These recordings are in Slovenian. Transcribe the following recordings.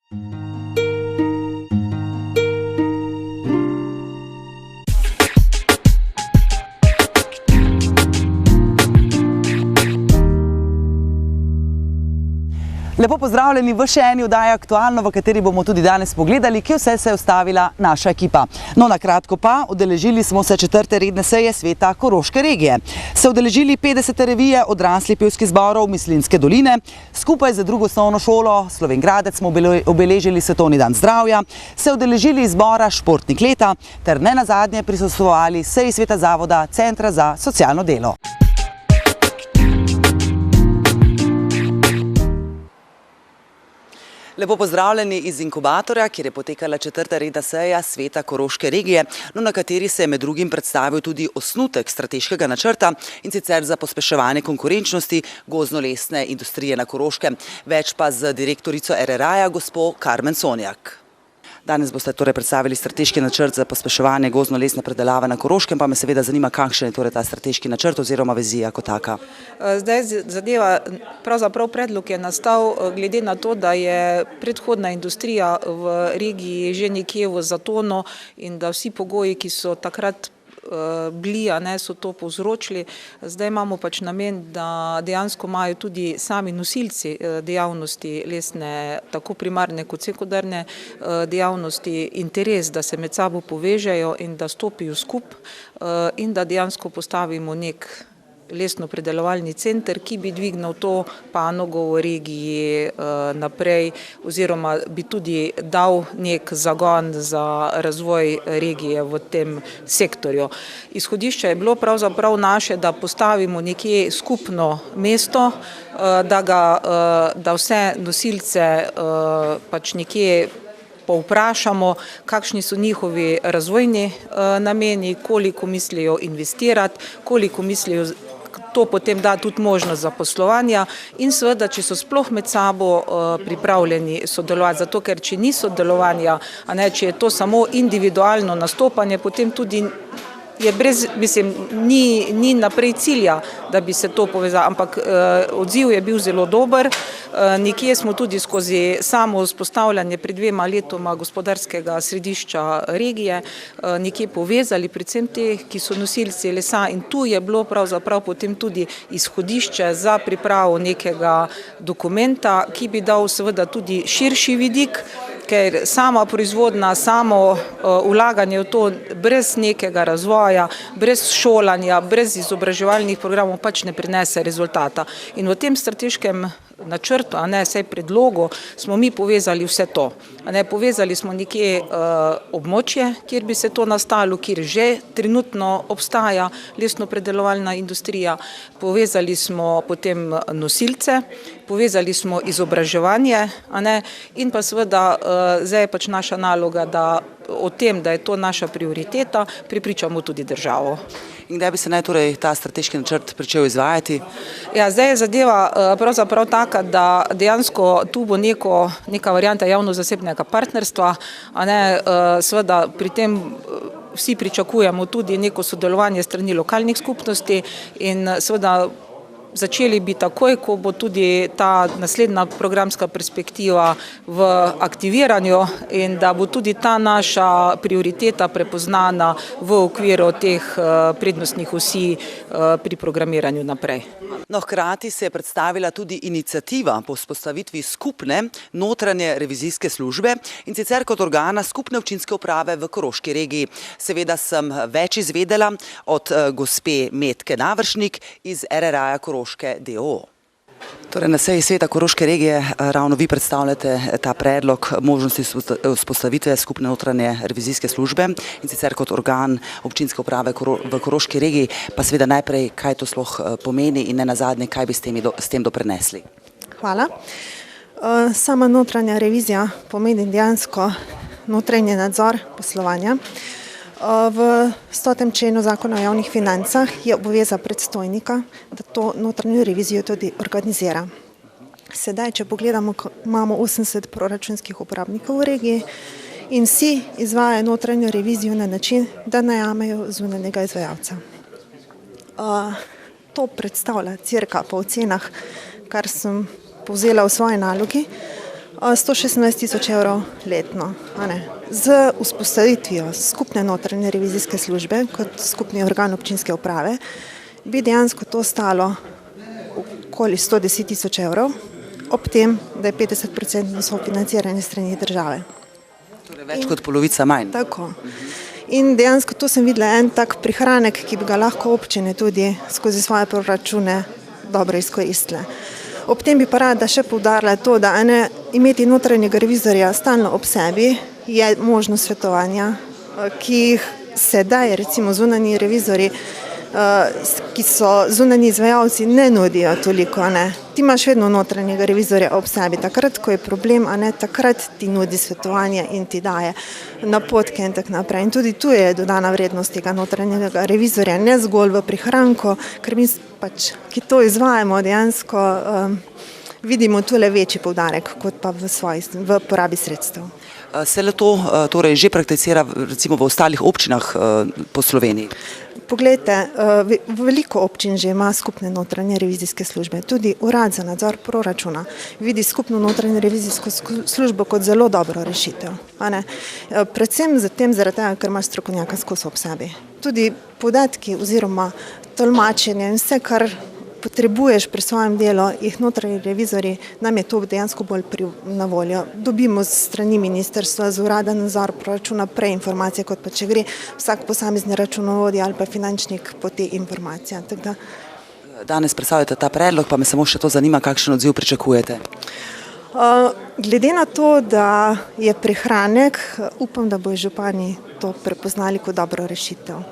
Lepo pozdravljeni v še eni oddaji Aktualno, v kateri bomo tudi danes pogledali, kje vse se je ustavila naša ekipa. No, na kratko pa, udeležili smo se 4. redne seje Sveta Koroške regije. Se udeležili 50. revije odraslih pevskih zborov Mislinjske doline. Skupaj z drugo osnovno šolo Slovenj Gradec smo obeležili Svetovni dan zdravja, se udeležili izbora Športnik leta ter ne nazadnje prisostvovali seji Sveta zavoda Centra za socialno delo. Lepo pozdravljeni iz inkubatorja, kjer je potekala 4. redna seja Sveta Koroške regije, na kateri se je med drugim predstavil tudi osnutek strateškega načrta, in sicer za pospeševanje konkurenčnosti gozdno-lesne industrije na Koroškem. Več pa z direktorico RRA-ja, gospo Karmen Sonjak. Danes boste torej predstavili strateški načrt za pospeševanje gozdno-lesne predelave na Koroškem, pa me seveda zanima, kakšen je torej ta strateški načrt oziroma vizija kot taka. Zdaj zadeva, pravzaprav predlog je nastal glede na to, da je predhodna industrija v regiji že nekje v zatonu in da vsi pogoji, ki so takrat bili, so to povzročili. Zdaj imamo pač namen, da dejansko imajo tudi sami nosilci dejavnosti lesne, tako primarne kot sekundarne dejavnosti, interes, da se med sabo povežejo in da stopijo skupaj in da dejansko postavimo nek lesno-predelovalni center, ki bi dvignil to panogo v regiji naprej oziroma bi tudi dal nek zagon za razvoj regije v tem sektorju. Izhodišče je bilo pravzaprav naše, da postavimo nekje skupno mesto, da vse nosilce pač nekje povprašamo, kakšni so njihovi razvojni nameni, koliko mislijo investirati, koliko mislijo to potem da tudi možnost zaposlovanja in seveda, če so sploh med sabo pripravljeni sodelovati, zato ker če ni sodelovanja, če je to samo individualno nastopanje, potem tudi je ni naprej cilja, da bi se to povezalo, ampak odziv je bil zelo dober. Nekje smo tudi skozi samo vzpostavljanje pred 2 letoma gospodarskega središča regije nekje povezali predvsem te, ki so nosilci lesa, in tu je bilo pravzaprav potem tudi izhodišče za pripravo nekega dokumenta, ki bi dal seveda tudi širši vidik, ker sama proizvodnja, samo vlaganje v to brez nekega razvoja, brez šolanja, brez izobraževalnih programov pač ne prinese rezultata. In v tem strateškem načrtu, vsaj predlogu, smo mi povezali vse to. Povezali smo nekje območje, kjer bi se to nastalo, kjer že trenutno obstaja lesno-predelovalna industrija, povezali smo potem nosilce, povezali smo izobraževanje, in pa seveda zdaj je pač naša naloga, da o tem, da je to naša prioriteta, prepričamo tudi državo. In kdaj bi se naj torej ta strateški načrt pričel izvajati? Ja, zdaj je zadeva pravzaprav taka, da dejansko tu bo neka varianta javno-zasebnega partnerstva, seveda pri tem vsi pričakujemo tudi neko sodelovanje strani lokalnih skupnosti in seveda začeli bi takoj, ko bo tudi ta naslednja programska perspektiva v aktiviranju in da bo tudi ta naša prioriteta prepoznana v okviru teh prednostnih osi pri programiranju naprej. No, hkrati se je predstavila tudi iniciativa po vzpostavitvi skupne notranje revizijske službe, in sicer kot organa skupne občinske uprave v Koroški regiji. Seveda sem več izvedela od gospe Metke Navršnik iz RRA-ja Koroške d.o.o. Torej, na seji Sveta Koroške regije ravno vi predstavljate ta predlog možnosti vzpostavitve skupne notranje revizijske službe, in sicer kot organ občinske uprave v Koroški regiji, pa seveda najprej, kaj to sploh pomeni in ne nazadnje, kaj bi s tem doprinesli. Hvala. Sama notranja revizija pomeni dejansko notranji nadzor poslovanja. V 100. členu Zakona o javnih financah je obveza predstojnika, da to notranjo revizijo tudi organizira. Sedaj, če pogledamo, imamo 80 proračunskih uporabnikov v regiji in vsi izvajajo notranjo revizijo na način, da najamejo zunanjega izvajalca. To predstavlja cirka po ocenah, kar sem povzela v svoji nalogi, 116 000 evrov letno. Z vzpostavitvijo skupne notranje revizijske službe kot skupni organ občinske uprave bi dejansko to stalo okoli 110 000 evrov, ob tem, da je 50% sofinanciranje strani države. Torej več kot polovica manj. Tako. In dejansko tu sem videla en tak prihranek, ki bi ga lahko občine tudi skozi svoje proračune dobro izkoristile. Ob tem bi pa rada še poudarila to, da imeti notranjega revizorja stalno ob sebi je možnost svetovanja, ki jih sedaj recimo zunanji revizorji, ki so zunanji izvajalci, ne nudijo toliko. Ti imaš vedno notranjega revizorja ob sebi. Takrat, ko je problem, takrat ti nudi svetovanje in ti daje napotke in tako naprej. In tudi tu je dodana vrednost tega notranjega revizorja, ne zgolj v prihranku, ker mi ki to izvajamo, dejansko vidimo tule večji poudarek, kot pa v porabi sredstev. Se le to torej že prakticira recimo v ostalih občinah po Sloveniji? Poglejte, veliko občin že ima skupne notranje revizijske službe. Tudi Urad za nadzor proračuna vidi skupno notranje revizijsko službo kot zelo dobro rešitev. Predvsem zaradi tega, ker imaš strokovnjaka skozi ob sebi. Tudi podatki oziroma tolmačenje in vse, kar potrebuješ pri svojem delu, jih notranji revizorji, nam je to dejansko bolj na voljo. Dobimo s strani ministrstva, z Urada za nadzor proračuna prej informacije, kot pa če gre vsak posamezni računovodja ali pa finančnik po te informacije. Danes predstavljate ta predlog, pa me samo še to zanima, kakšen odziv pričakujete? Glede na to, da je prihranek, upam, da bodo župani to prepoznali kot dobro rešitev.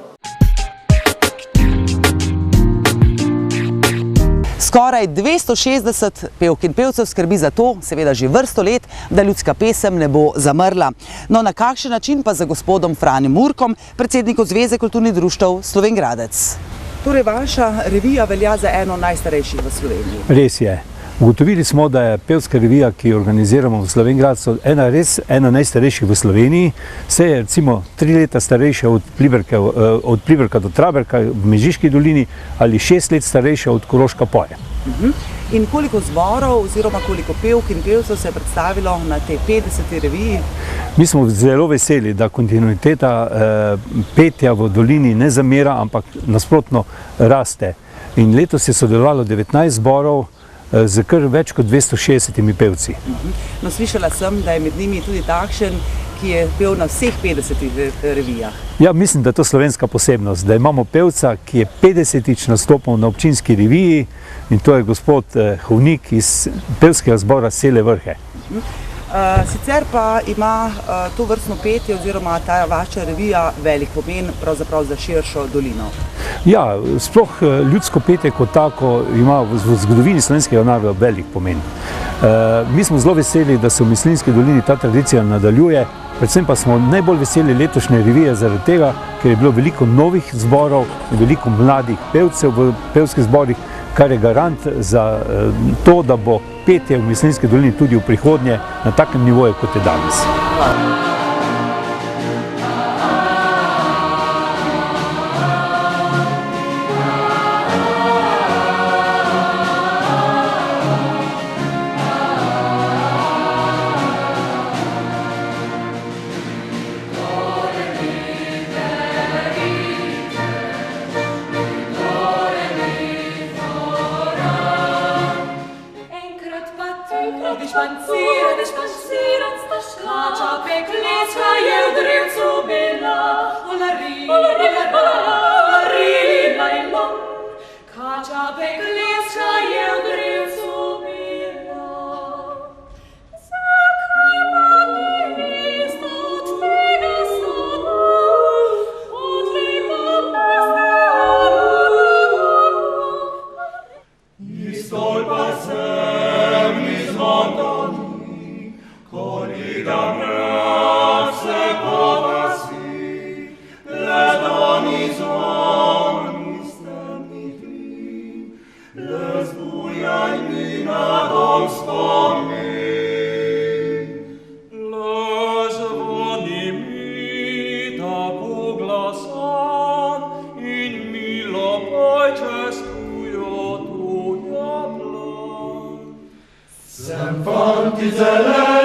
Skoraj 260 pevk in pevcev skrbi za to, seveda že vrsto let, da ljudska pesem ne bo zamrla. No, na kakšen način pa za gospodom Franim Murkom, predsednikom Zveze kulturnih društev Slovenj Gradec? Torej, vaša revija velja za eno najstarejših v Sloveniji. Res je. Ugotovili smo, da je pevska revija, ki jo organiziramo v Slovenj Gradcu, ena najstarejših v Sloveniji. Se je recimo 3 leta starejša od Pliberka do Traberka v Mežiški dolini ali 6 let starejša od Koroška Poje. In koliko zborov oziroma koliko pevk in pevcev se je predstavilo na tej 50. reviji? Mi smo zelo veseli, da kontinuiteta petja v dolini ne zamira, ampak nasprotno raste. In letos je sodelovalo 19 zborov z kar več kot 260 pevci. No, slišala sem, da je med njimi tudi takšen, ki je pel na vseh 50 revijah. Ja, mislim, da je to slovenska posebnost, da imamo pevca, ki je 50-tič nastopil na občinski reviji, in to je gospod Hovnik iz pevskega zbora Sele Vrhe. Sicer pa ima to vrstno petje oziroma ta vaša revija velik pomen pravzaprav za širšo dolino. Ja, sploh ljudsko petje kot tako ima v zgodovini slovenskega naroda velik pomen. Mi smo zelo veseli, da se v Mislinjski dolini ta tradicija nadaljuje, predvsem pa smo najbolj veseli letošnje revije zaradi tega, ker je bilo veliko novih zborov in veliko mladih pevcev v pevskih zborih, kar je garant za to, da bo petje v Mislinjski dolini tudi v prihodnje na takem nivoju, kot je danes. Zelen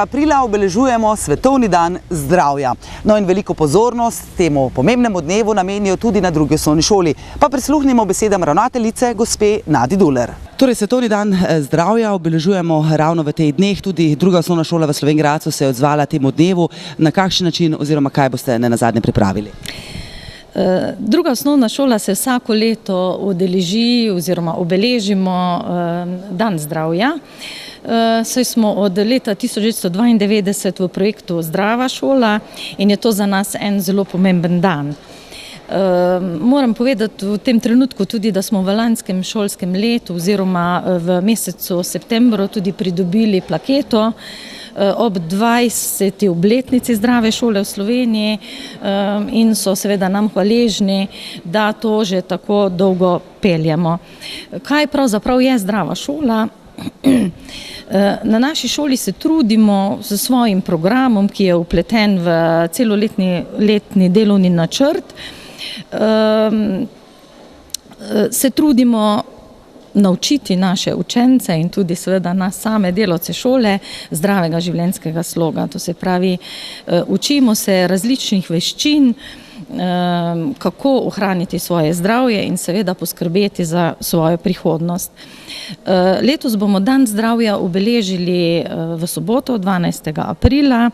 Aprila obeležujemo Svetovni dan zdravja. No in veliko pozornost temu pomembnemu dnevu namenijo tudi na drugi osnovni šoli. Pa prisluhnimo besedam ravnateljice gospe Nadi Duler. Torej, Svetovni dan zdravja obeležujemo ravno v teh dneh. Tudi druga osnovna šola v Slovenj Gradcu se je odzvala temu dnevu. Na kakšen način oziroma kaj boste nenazadnje pripravili? Druga osnovna šola se vsako leto udeleži oziroma obeležimo dan zdravja. Saj smo od leta 1992 v projektu Zdrava šola in je to za nas en zelo pomemben dan. Moram povedati v tem trenutku tudi, da smo v lanskem šolskem letu oziroma v mesecu septembru tudi pridobili plaketo ob 20. obletnici Zdrave šole v Sloveniji in so seveda nam hvaležni, da to že tako dolgo peljemo. Kaj pravzaprav je Zdrava šola? Na naši šoli se trudimo s svojim programom, ki je vpleten v celoletni delovni načrt. Se trudimo naučiti naše učence in tudi seveda nas same delavce šole zdravega življenjskega sloga. To se pravi, učimo se različnih veščin, kako ohraniti svoje zdravje in seveda poskrbeti za svojo prihodnost. Letos bomo dan zdravja obeležili v soboto, 12. aprila.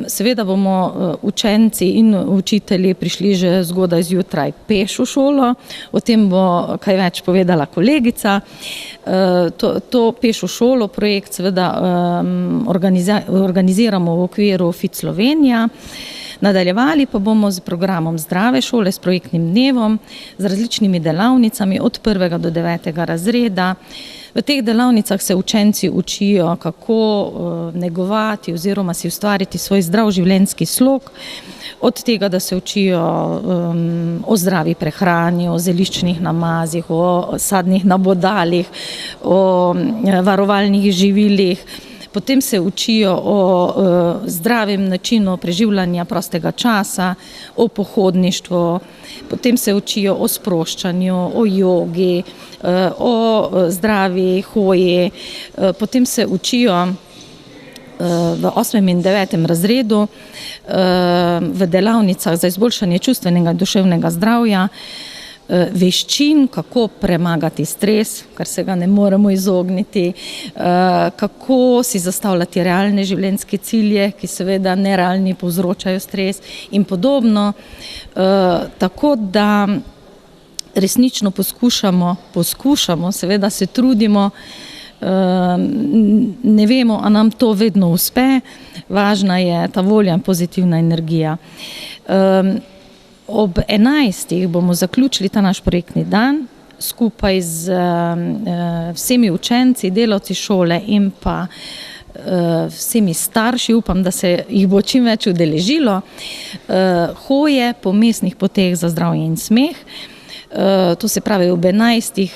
Seveda bomo učenci in učitelji prišli že zgodaj zjutraj peš v šolo, o tem bo kaj več povedala kolegica. To peš v šolo projekt seveda organiziramo v okviru FIT Slovenija. Nadaljevali pa bomo z programom Zdrave šole, s projektnim dnevom, z različnimi delavnicami od 1. do 9. razreda. V teh delavnicah se učenci učijo, kako negovati oziroma si ustvariti svoj zdrav življenjski slog. Od tega, da se učijo o zdravi prehrani, o zeliščnih namazih, o sadnih nabodalih, o varovalnih živilih. Potem se učijo o zdravem načinu preživljanja prostega časa, o pohodništvu, potem se učijo o sproščanju, o jogi, o zdravi hoji, potem se učijo v 8. in 9. razredu v delavnicah za izboljšanje čustvenega in duševnega zdravja, veščin, kako premagati stres, kar se ga ne moremo izogniti, kako si zastavljati realne življenjske cilje, ki seveda nerealni povzročajo stres in podobno. Tako da resnično poskušamo, seveda se trudimo, ne vemo, a nam to vedno uspe, važna je ta volja in pozitivna energija. Ob 11. bomo zaključili ta naš projektni dan skupaj z vsemi učenci, delavci šole in pa vsemi starši, upam, da se jih bo čim več udeležilo, hoje po mestnih poteh za zdravje in smeh. To se pravi, ob 11.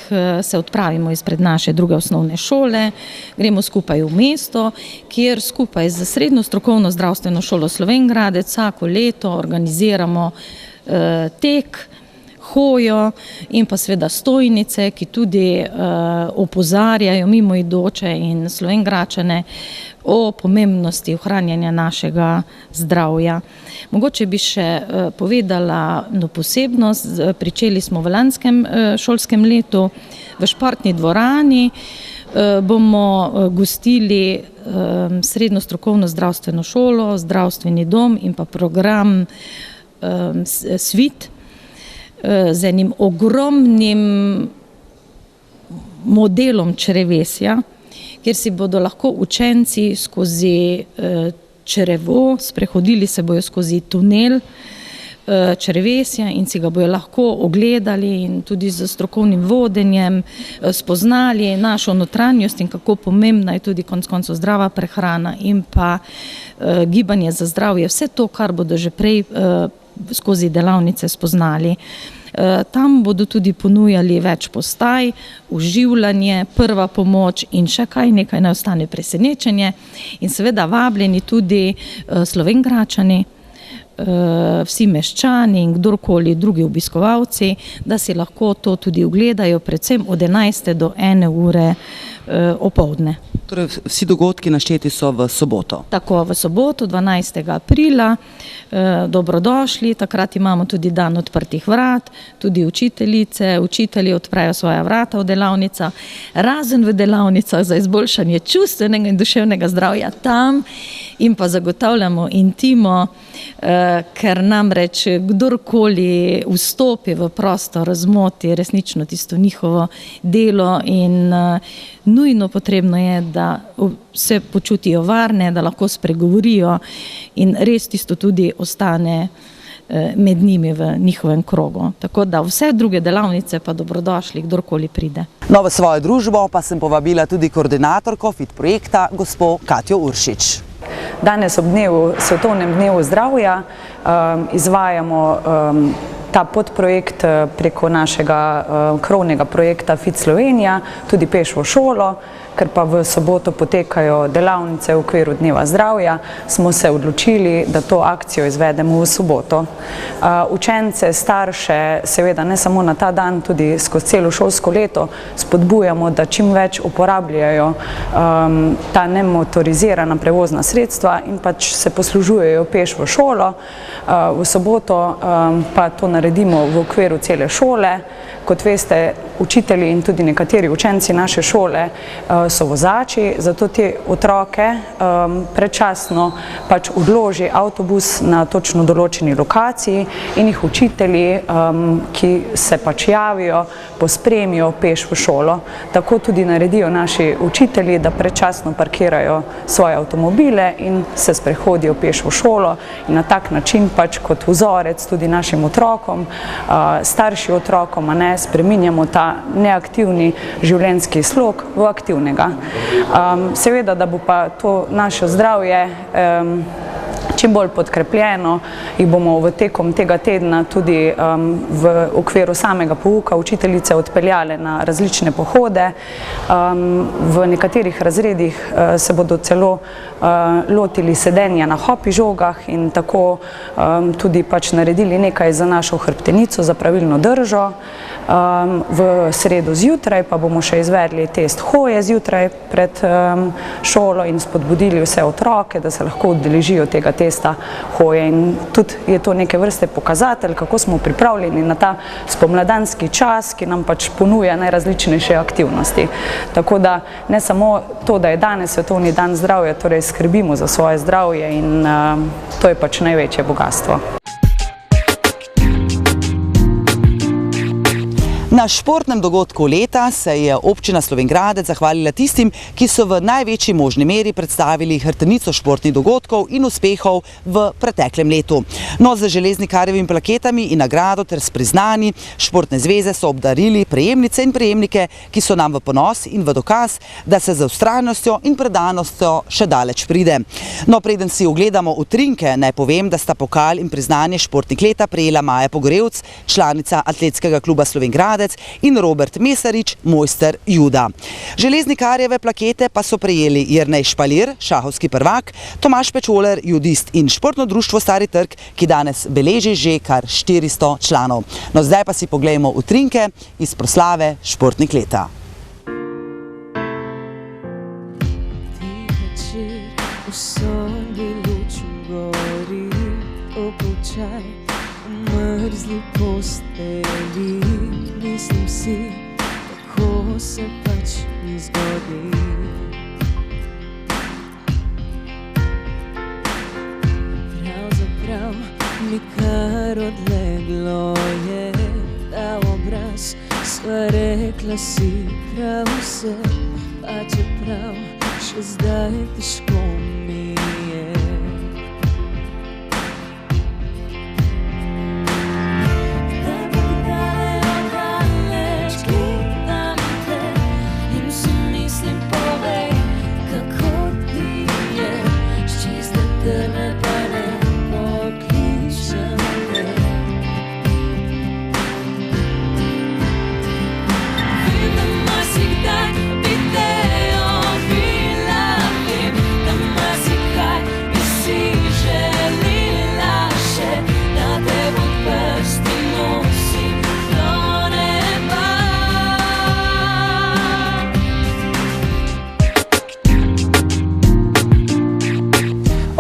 se odpravimo izpred naše druge osnovne šole, gremo skupaj v mesto, kjer skupaj z Srednjo strokovno zdravstveno šolo Slovenj Gradec vsako leto organiziramo tek, hojo in pa seveda stojnice, ki tudi opozarjajo mimoidoče in Slovenjgračane o pomembnosti ohranjanja našega zdravja. Mogoče bi še povedala posebnost, pričeli smo v lanskem šolskem letu v športni dvorani, bomo gostili Srednjo strokovno zdravstveno šolo, zdravstveni dom in pa program SVIT. z enim ogromnim modelom črevesja, kjer si bodo lahko učenci skozi črevo, sprehodili se bojo skozi tunel črevesja in si ga bojo lahko ogledali in tudi z strokovnim vodenjem spoznali našo notranjost in kako pomembna je tudi konec koncev zdrava prehrana in pa gibanje za zdravje, vse to, kar bodo že prej skozi delavnice spoznali. Tam bodo tudi ponujali več postaj, oživljanje, prva pomoč in še nekaj naj ostane presenečenje in seveda vabljeni tudi Slovenjgračani, vsi meščani in kdorkoli drugi obiskovalci, da si lahko to tudi ogledajo, predvsem od 11. do 1. ure opoldne. Torej, vsi dogodki našteti so v soboto. Tako, v soboto, 12. aprila, dobrodošli, takrat imamo tudi dan odprtih vrat, tudi učiteljice, učitelji odprejo svoja vrata v delavnicah, razen v delavnicah za izboljšanje čustvenega in duševnega zdravja tam in pa zagotavljamo intimo, ker namreč kdorkoli vstopi v prostor, zmoti resnično tisto njihovo delo in nujno potrebno je, da se počutijo varne, da lahko spregovorijo in res tisto tudi ostane med njimi v njihovem krogu. Tako da vse druge delavnice pa dobrodošli, kdorkoli pride. No, v svojo družbo pa sem povabila tudi koordinatorko FIT projekta, gospo Katjo Uršič. Danes ob svetovnem dnevu zdravja izvajamo ta podprojekt preko našega krovnega projekta FIT Slovenija, tudi peš v šolo, ker pa v soboto potekajo delavnice v okviru dneva zdravja, smo se odločili, da to akcijo izvedemo v soboto. Učence, starše, seveda ne samo na ta dan, tudi skozi celo šolsko leto spodbujamo, da čim več uporabljajo ta nemotorizirana prevozna sredstva in pač se poslužujejo peš v šolo. V soboto pa to naredimo v okviru cele šole. Kot veste, učitelji in tudi nekateri učenci naše šole so vozači, zato te otroke predčasno pač odloži avtobus na točno določeni lokaciji in jih učitelji, ki se pač javijo, pospremijo peš v šolo. Tako tudi naredijo naši učitelji, da predčasno parkirajo svoje avtomobile in se sprehodijo peš v šolo in na tak način pač kot vzorec tudi našim otrokom, starši otrokom, spreminjamo ta neaktivni življenjski slog v aktivnega. Seveda, da bo pa to naše zdravje čim bolj podkrepljeno, jih bomo v tekom tega tedna tudi v okviru samega pouka učiteljice odpeljale na različne pohode. V nekaterih razredih se bodo celo lotili sedenja na hopi žogah in tako tudi pač naredili nekaj za našo hrbtenico, za pravilno držo. V sredo zjutraj pa bomo še izvedli test hoje zjutraj pred šolo in spodbudili vse otroke, da se lahko udeležijo tega testa hoje. In tudi je to neke vrste pokazatelj, kako smo pripravljeni na ta spomladanski čas, ki nam pač ponuja najrazličnejše aktivnosti. Tako da ne samo to, da je danes svetovni dan zdravja, torej skrbimo za svoje zdravje in to je pač največje bogastvo. Na športnem dogodku leta se je občina Slovenj Gradec zahvalila tistim, ki so v največji možni meri predstavili hrbtenico športnih dogodkov in uspehov v preteklem letu. No, z železnikarjevimi plaketami in nagrado ter s priznanji Športne zveze so obdarili prejemnice in prejemnike, ki so nam v ponos in v dokaz, da se z vztrajnostjo in predanostjo še daleč pride. No, preden si ogledamo utrinke, naj povem, da sta pokal in priznanje športnik leta prejela Maja Pogorevc, članica Atletskega kluba Slovenj Gradec, in Robert Mesarič, mojster juda. Železnikarjeve plakete pa so prejeli Jernej Špalir, šahovski prvak, Tomaž Pečoler, judist in Športno društvo Stari trg, ki danes beleži že kar 400 članov. No, zdaj pa si poglejmo utrinke iz proslave Športnik leta. Mrzli posteli, mislim si, tako se pač mi zgodi. Pravzaprav mi kar odleglo je, sva rekla si prav vse, pa čeprav še zdaj težko mi je.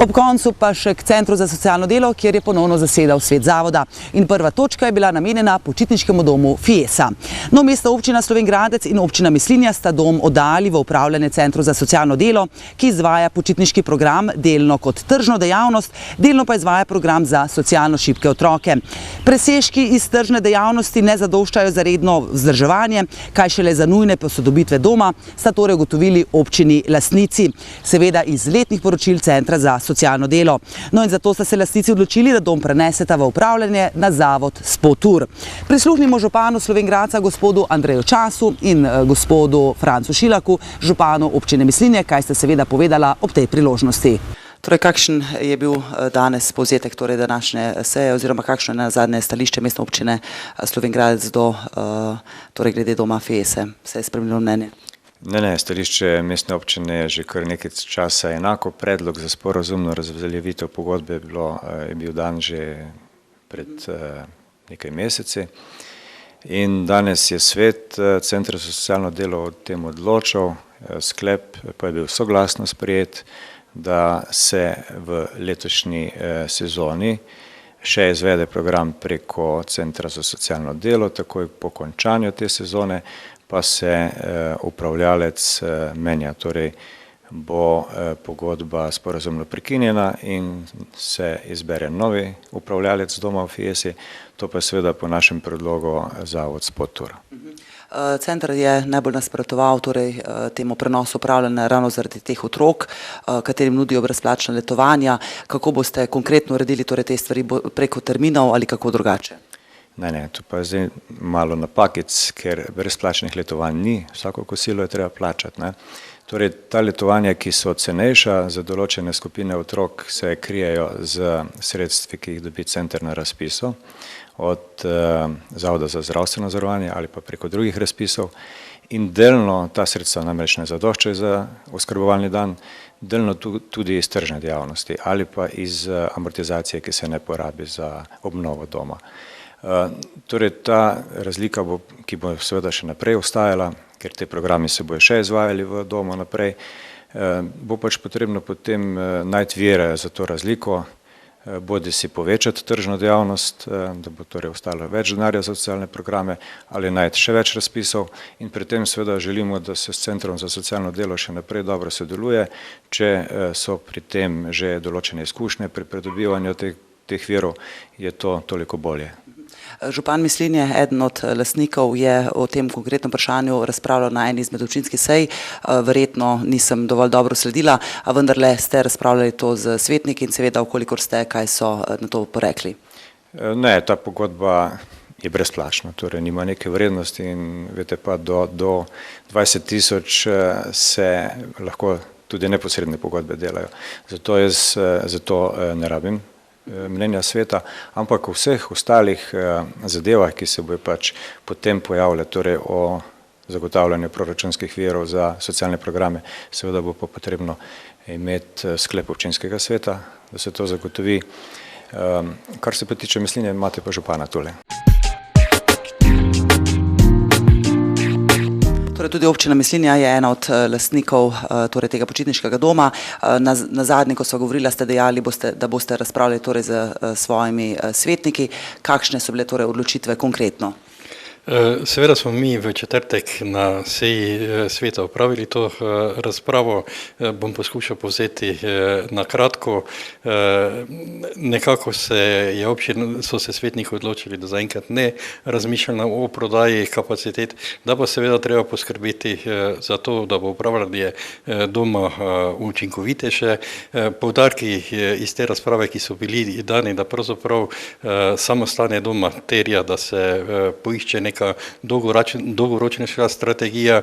Ob koncu pa še k Centru za socialno delo, kjer je ponovno zasedal svet zavoda. In prva točka je bila namenjena počitniškemu domu Fiesa. No, mestna občina Slovenj Gradec in občina Mislinja sta dom oddali v upravljanje Centru za socialno delo, ki izvaja počitniški program delno kot tržno dejavnost, delno pa izvaja program za socialno šibke otroke. Presežki iz tržne dejavnosti ne zadoščajo za redno vzdrževanje, kaj šele za nujne posodobitve doma, sta torej ugotovili občini lastnici, seveda iz letnih poročil Centra za socialno delo. No in zato sta se lastnici odločili, da dom preneseta v upravljanje na zavod Spotur. Prisluhnimo županu Slovenj Gradca, gospodu Andreju Času in gospodu Francu Šilaku, županu občine Mislinje, kaj sta seveda povedala ob tej priložnosti. Torej, kakšen je bil danes povzetek današnje seje oziroma kakšno je na zadnje stališče mestne občine Slovenj Gradec torej glede doma Fiese? Se je spremenilo mnenje? Ne, stališče mestne občine je že kar nekaj časa enako. Predlog za sporazumno razveljavitev pogodbe je bil dan že pred nekaj meseci. In danes je svet Centra za socialno delo o tem odločal, sklep pa je bil soglasno sprejet, da se v letošnji sezoni še izvede program preko Centra za socialno delo, takoj po končanju te sezone pa se upravljalec menja, torej bo pogodba sporazumno prekinjena in se izbere novi upravljalec doma v Fiesi, to pa je seveda po našem predlogu zavod Spotur. Center je najbolj nasprotoval temu prenosu upravljanja ravno zaradi teh otrok, katerim nudijo brezplačna letovanja. Kako boste konkretno uredili te stvari preko terminov ali kako drugače? Ne, to pa je zdaj malo napakic, ker brezplačnih letovanj ni, vsako kosilo je treba plačati. Torej, ta letovanja, ki so cenejša za določene skupine otrok, se krijejo z sredstvi, ki jih dobi center na razpisu, od Zavoda za zdravstveno zavarovanje ali pa preko drugih razpisov. In delno ta sredstva namreč ne zadoščajo za oskrbovalni dan, delno tudi iz tržne dejavnosti ali pa iz amortizacije, ki se ne porabi za obnovo doma. Torej, ta razlika, ki bo seveda še naprej ostajala, ker te programi se bojo še izvajali v domu naprej, bo pač potrebno potem najti vire za to razliko, bodi si povečati tržno dejavnost, da bo torej ostalo več denarja za socialne programe ali najti še več razpisov in pri tem seveda želimo, da se s Centrom za socialno delo še naprej dobro sodeluje, če so pri tem že določene izkušnje pri pridobivanju teh virov, je to toliko bolje. Župan Mislinje, eden od lastnikov, je o tem konkretnem vprašanju razpravljal na eni izmed občinskih sej. Verjetno nisem dovolj dobro sledila, a vendarle ste razpravljali to z svetniki in seveda, vkolikor ste, kaj so na to porekli? Ne, ta pogodba je brezplačna, torej nima neke vrednosti in veste pa do 20.000 se lahko tudi neposredne pogodbe delajo. Zato ne rabim mnenja sveta, ampak o vseh ostalih zadevah, ki se bojo pač potem pojavile, torej o zagotavljanju proračunskih virov za socialne programe, seveda bo pa potrebno imeti sklep občinskega sveta, da se to zagotovi. Kar se pa tiče Mislinje, imate pa župana tole. Torej, tudi občina Mislinja je ena od lastnikov tega počitniškega doma. Na zadnje, ko sva govorila, ste dejali, da boste razpravljali z svojimi svetniki. Kakšne so bile odločitve konkretno? Seveda smo mi v četrtek na seji sveta opravili to razpravo. Bom poskušal povzeti na kratko. Nekako so se svetniki odločili, da zaenkrat ne razmišljajo o prodaji kapacitet, da pa seveda treba poskrbeti za to, da bo upravljanje doma učinkovitejše. Poudarki iz te razprave, ki so bili dani, da pravzaprav samo stanje doma terja, da se poišče neka dolgoročnejša strategija,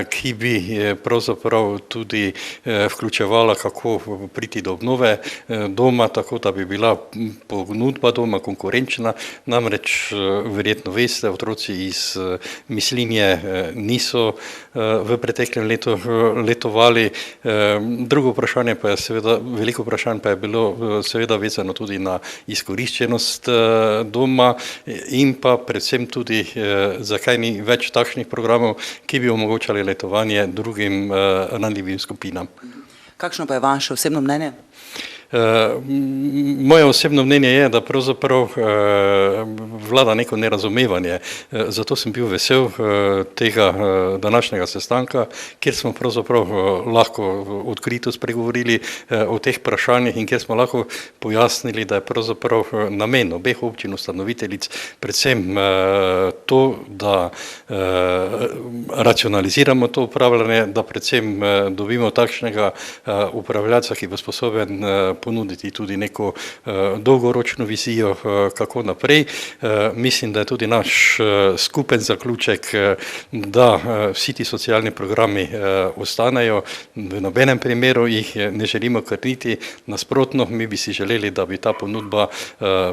ki bi pravzaprav tudi vključevala, kako priti do obnove doma, tako da bi bila ponudba doma konkurenčna. Namreč verjetno veste, otroci iz Mislinje niso v preteklem letu letovali. Drugo vprašanje pa je seveda, veliko vprašanj pa je bilo seveda vezano tudi na izkoriščenost doma in pa predvsem tudi zakaj ni več takšnih programov, ki bi omogočali letovanje drugim ranljivim skupinam. Kakšno pa je vaše osebno mnenje? Moje osebno mnenje je, da pravzaprav vlada neko nerazumevanje. Zato sem bil vesel tega današnjega sestanka, kjer smo pravzaprav lahko odkrito spregovorili o teh vprašanjih in kjer smo lahko pojasnili, da je pravzaprav namen obeh občin ustanoviteljic predvsem to, da racionaliziramo to upravljanje, da predvsem dobimo takšnega upravljalca, ki bo sposoben ponuditi tudi neko dolgoročno vizijo, kako naprej. Mislim, da je tudi naš skupen zaključek, da vsi ti socialni programi ostanejo. V nobenem primeru jih ne želimo krniti, nasprotno, mi bi si želeli, da bi ta ponudba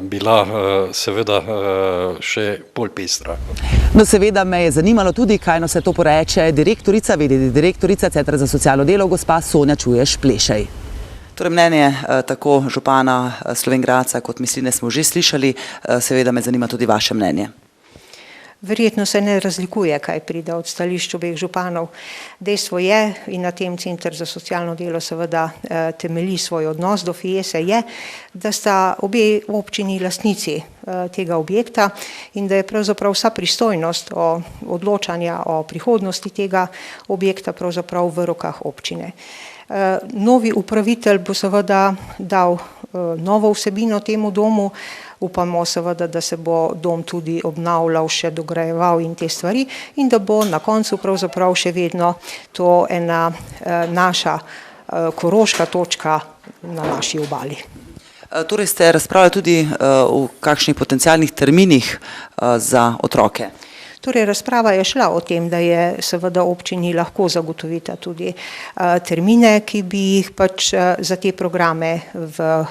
bila seveda še bolj pestra. No, seveda me je zanimalo tudi, kaj se to poreče direktorica, direktorica Centra za socialno delo, gospa Sonja Čuješ-Plešej. Torej mnenje tako župana Slovenj Gradca kot Misline smo že slišali, seveda me zanima tudi vaše mnenje. Verjetno se ne razlikuje, kaj pride od stališč obeh županov. Dejstvo je, in na tem Center za socialno delo seveda temelji svoj odnos do Fiese, je, da sta obe občini lastnici tega objekta in da je pravzaprav vsa pristojnost odločanja o prihodnosti tega objekta pravzaprav v rokah občine. Novi upravitelj bo seveda dal novo vsebino temu domu, upamo seveda, da se bo dom tudi obnavljal, še dograjeval in te stvari in da bo na koncu pravzaprav še vedno to ena naša koroška točka na naši obali. Torej ste razpravljali tudi o kakšnih potencialnih terminih za otroke? Torej, razprava je šla o tem, da je seveda občini lahko zagotovita tudi termine, ki bi jih pač za te programe v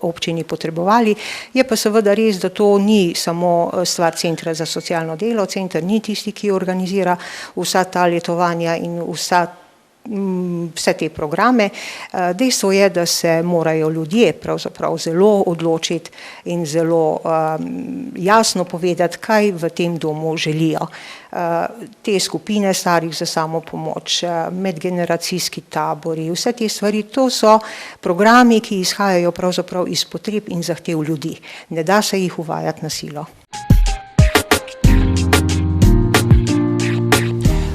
občini potrebovali. Je pa seveda res, da to ni samo stvar Centra za socialno delo, center ni tisti, ki organizira vsa ta letovanja in vse te programe. Dejstvo je, da se morajo ljudje pravzaprav zelo odločiti in zelo jasno povedati, kaj v tem domu želijo. Te skupine starih za samopomoč, medgeneracijski tabori, vse te stvari, to so programi, ki izhajajo pravzaprav iz potreb in zahtev ljudi. Ne da se jih uvajati na silo.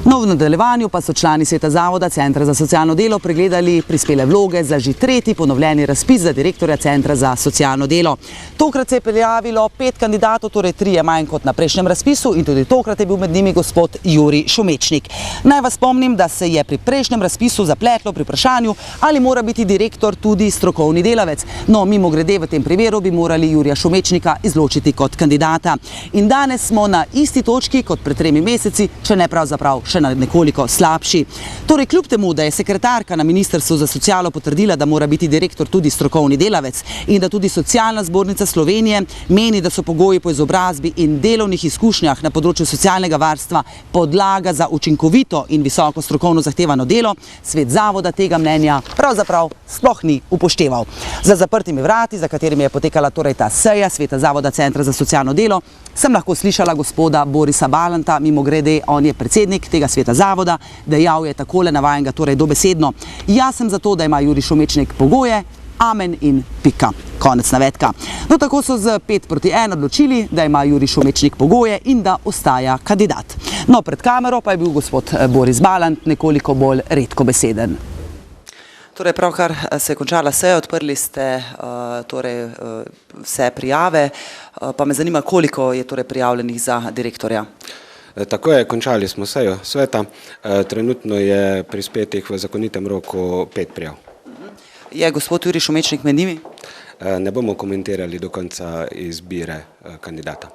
No, v nadaljevanju pa so člani sveta zavoda Centra za socialno delo pregledali prispele vloge za že tretji ponovljeni razpis za direktorja Centra za socialno delo. Tokrat se je prijavilo 5 kandidatov, torej 3 manj kot na prejšnjem razpisu in tudi tokrat je bil med njimi gospod Jurij Šumečnik. Naj vas spomnim, da se je pri prejšnjem razpisu zapletlo pri vprašanju, ali mora biti direktor tudi strokovni delavec. No, mimogrede v tem primeru bi morali Jurija Šumečnika izločiti kot kandidata. In danes smo na isti točki kot pred 3 meseci, če ne pravzaprav še nekoliko slabši. Torej, kljub temu, da je sekretarka na Ministrstvu za socialo potrdila, da mora biti direktor tudi strokovni delavec in da tudi Socialna zbornica Slovenije meni, da so pogoji po izobrazbi in delovnih izkušnjah na področju socialnega varstva podlaga za učinkovito in visoko strokovno zahtevano delo, svet zavoda tega mnenja pravzaprav sploh ni upošteval. Za zaprtimi vrati, za katerimi je potekala torej ta seja sveta zavoda Centra za socialno delo, sem lahko slišala gospoda Borisa Balanta, mimogrede, on je predsednik tega sveta zavoda, dejal je takole, navajam ga torej dobesedno: jaz sem za to, da ima Jurij Šumečnik pogoje, amen in pika. Konec navedka. No, tako so z 5-1 odločili, da ima Jurij Šumečnik pogoje in da ostaja kandidat. No, pred kamero pa je bil gospod Boris Balant nekoliko bolj redkobeseden. Torej, pravkar se je končala seja, odprli ste vse prijave, pa me zanima, koliko je torej prijavljenih za direktorja. Tako je, končali smo sejo sveta, trenutno je prispetih v zakonitem roku 5 prijav. Je gospod Jurij Šumečnik med njimi? Ne bomo komentirali do konca izbire kandidata.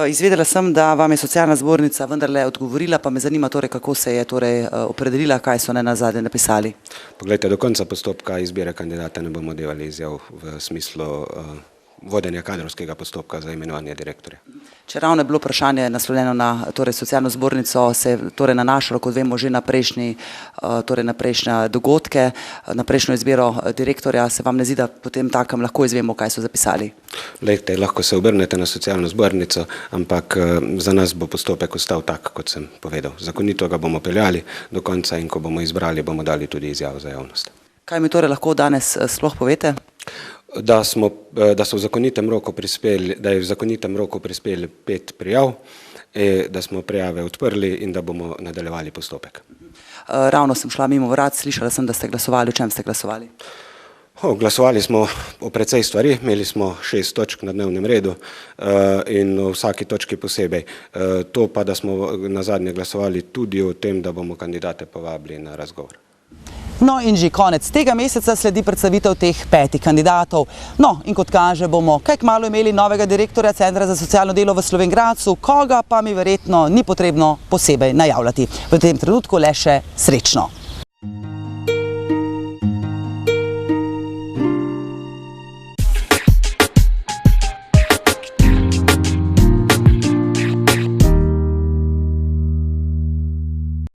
Izvedela sem, da vam je socialna zbornica vendarle odgovorila, pa me zanima torej, kako se je torej opredelila, kaj so nenazadnje napisali. Poglejte, do konca postopka izbire kandidata ne bomo delali izjav v smislu vodenja kadrovskega postopka za imenovanje direktorja. Če ravno je bilo vprašanje naslovljeno na socialno zbornico, se je nanašalo, kot vemo, že na prejšnje dogodke, na prejšnjo izbiro direktorja, se vam ne zdi, da potem takem lahko izvemo, kaj so zapisali? Lejte, lahko se obrnete na socialno zbornico, ampak za nas bo postopek ostal tak, kot sem povedal. Zakonito ga bomo peljali do konca in ko bomo izbrali, bomo dali tudi izjavo za javnost. Kaj mi torej lahko danes sploh povete? Da je v zakonitem roku prispeli 5 prijav, da smo prijave odprli in da bomo nadaljevali postopek. Ravno sem šla mimo vrat, slišala sem, da ste glasovali. O čem ste glasovali? Glasovali smo o precej stvari, imeli smo 6 točk na dnevnem redu in o vsaki točki posebej. To pa, da smo nazadnje glasovali tudi o tem, da bomo kandidate povabili na razgovor. No in že konec tega meseca sledi predstavitev teh 5 kandidatov. No in kot kaže, bomo kaj kmalu imeli novega direktorja Centra za socialno delo v Slovenj Gradcu, koga pa mi verjetno ni potrebno posebej najavljati. V tem trenutku le še srečno.